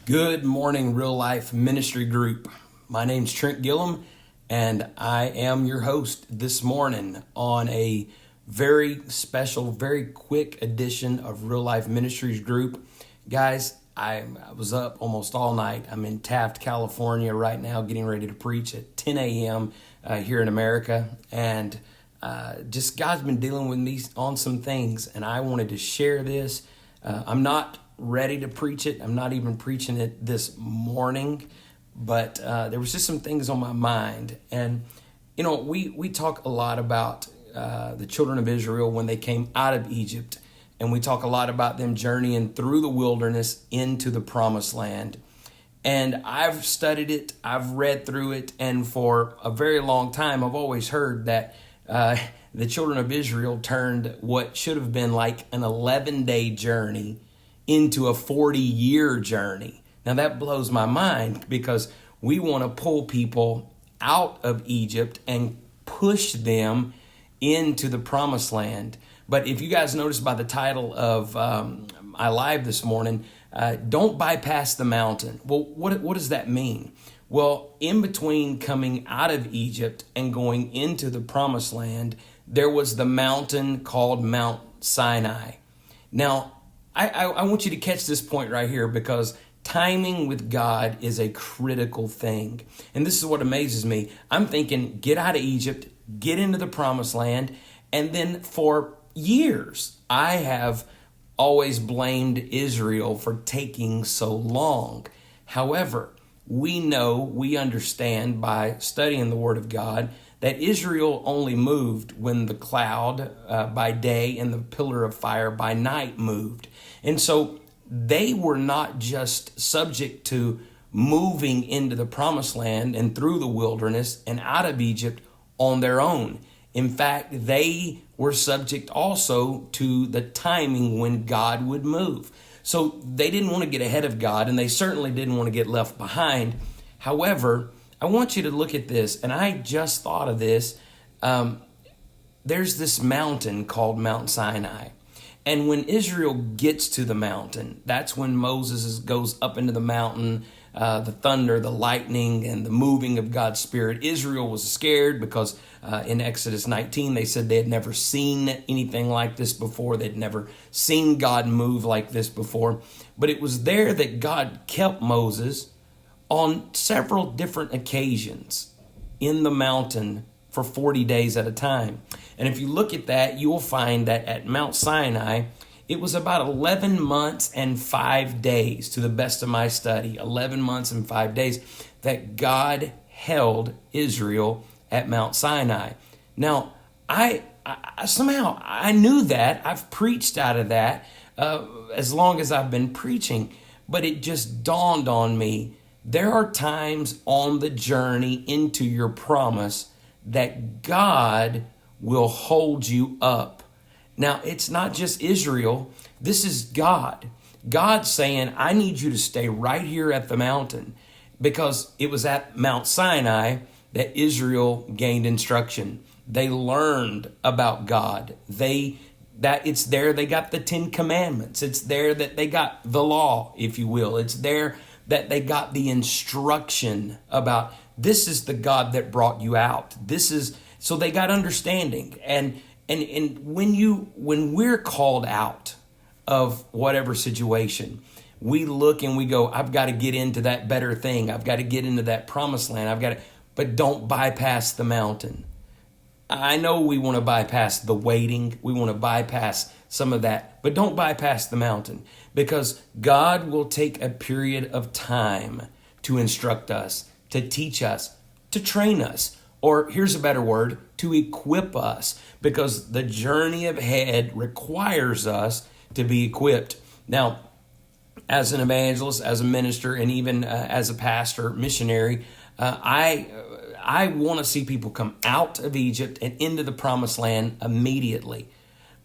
Good morning, Real Life Ministry Group. My name's Trent Gillum, and I am your host this morning on a very special, very quick edition of Real Life Ministries Group. Guys, I was up almost all night. I'm in Taft, California right now, getting ready to preach at 10 a.m. Here in America, and just God's been dealing with me on some things, and I wanted to share this. I'm not ready to preach it. I'm not even preaching it this morning, but there was just some things on my mind. And, you know, we talk a lot about the children of Israel when they came out of Egypt, and we talk a lot about them journeying through the wilderness into the promised land. And I've studied it, I've read through it, and for a very long time, I've always heard that the children of Israel turned what should have been like an 11-day journey into a 40-year journey. Now that blows my mind because we want to pull people out of Egypt and push them into the promised land. But if you guys noticed by the title of my live this morning, don't bypass the mountain. Well, what does that mean? Well, in between coming out of Egypt and going into the promised land, there was the mountain called Mount Sinai. Now, I want you to catch this point right here because timing with God is a critical thing. And this is what amazes me. I'm thinking, get out of Egypt, get into the promised land. And then for years, I have always blamed Israel for taking so long. However, we understand by studying the Word of God that Israel only moved when the cloud by day and the pillar of fire by night moved. And so they were not just subject to moving into the promised land and through the wilderness and out of Egypt on their own. In fact, they were subject also to the timing when God would move. So they didn't want to get ahead of God, and they certainly didn't want to get left behind. However, I want you to look at this, and I just thought of this. There's this mountain called Mount Sinai. And when Israel gets to the mountain, that's when Moses goes up into the mountain, the thunder, the lightning, and the moving of God's Spirit. Israel was scared because in Exodus 19, they said they had never seen anything like this before. They'd never seen God move like this before. But it was there that God kept Moses on several different occasions in the mountain for 40 days at a time. And if you look at that, you will find that at Mount Sinai, it was about 11 months and 5 days, to the best of my study, 11 months and 5 days, that God held Israel at Mount Sinai. Now, I somehow knew that. I've preached out of that as long as I've been preaching, but it just dawned on me. There are times on the journey into your promise that God will hold you up. Now, it's not just Israel. This is God. God's saying, I need you to stay right here at the mountain, because it was at Mount Sinai that Israel gained instruction. They learned about God. It's there they got the 10 Commandments. It's there that they got the law, if you will. It's there that they got the instruction about this is the God that brought you out. So they got understanding. And when we're called out of whatever situation, we look and we go, I've got to get into that better thing. I've got to get into that promised land. But don't bypass the mountain. I know we want to bypass the waiting. We want to bypass some of that, but don't bypass the mountain, because God will take a period of time to instruct us, to teach us, to train us, or here's a better word, to equip us, because the journey ahead requires us to be equipped. Now, as an evangelist, as a minister, and even as a pastor, missionary, I want to see people come out of Egypt and into the promised land immediately.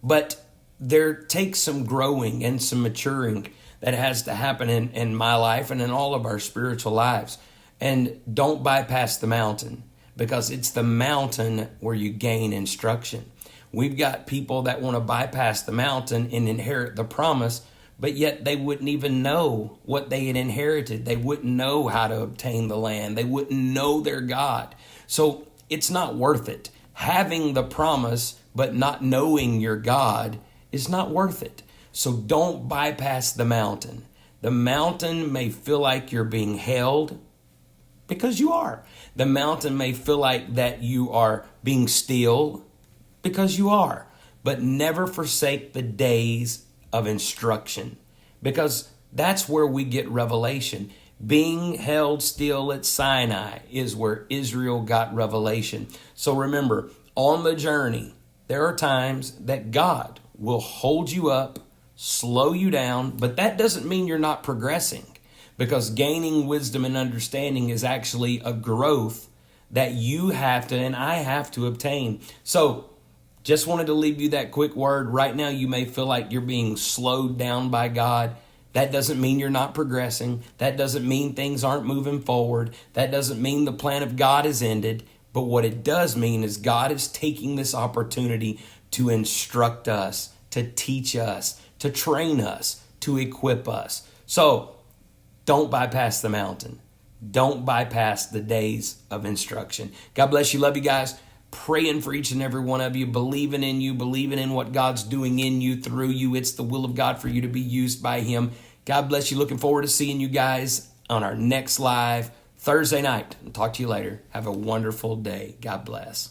But there takes some growing and some maturing that has to happen in my life and in all of our spiritual lives. And don't bypass the mountain, because it's the mountain where you gain instruction. We've got people that want to bypass the mountain and inherit the promise, but yet they wouldn't even know what they had inherited. They wouldn't know how to obtain the land. They wouldn't know their God. So it's not worth it. Having the promise, but not knowing your God is not worth it. So don't bypass the mountain. The mountain may feel like you're being held, because you are. The mountain may feel like that you are being still, because you are. But never forsake the days of instruction, because that's where we get revelation. Being held still at Sinai is where Israel got revelation. So remember, on the journey, there are times that God will hold you up, slow you down, but that doesn't mean you're not progressing, because gaining wisdom and understanding is actually a growth that you have to and I have to obtain. So just wanted to leave you that quick word. Right now, you may feel like you're being slowed down by God. That doesn't mean you're not progressing. That doesn't mean things aren't moving forward. That doesn't mean the plan of God is ended. But what it does mean is God is taking this opportunity to instruct us, to teach us, to train us, to equip us. So don't bypass the mountain. Don't bypass the days of instruction. God bless you. Love you guys. Praying for each and every one of you, believing in you, believing in what God's doing in you, through you. It's the will of God for you to be used by Him. God bless you. Looking forward to seeing you guys on our next live Thursday night. I'll talk to you later. Have a wonderful day. God bless.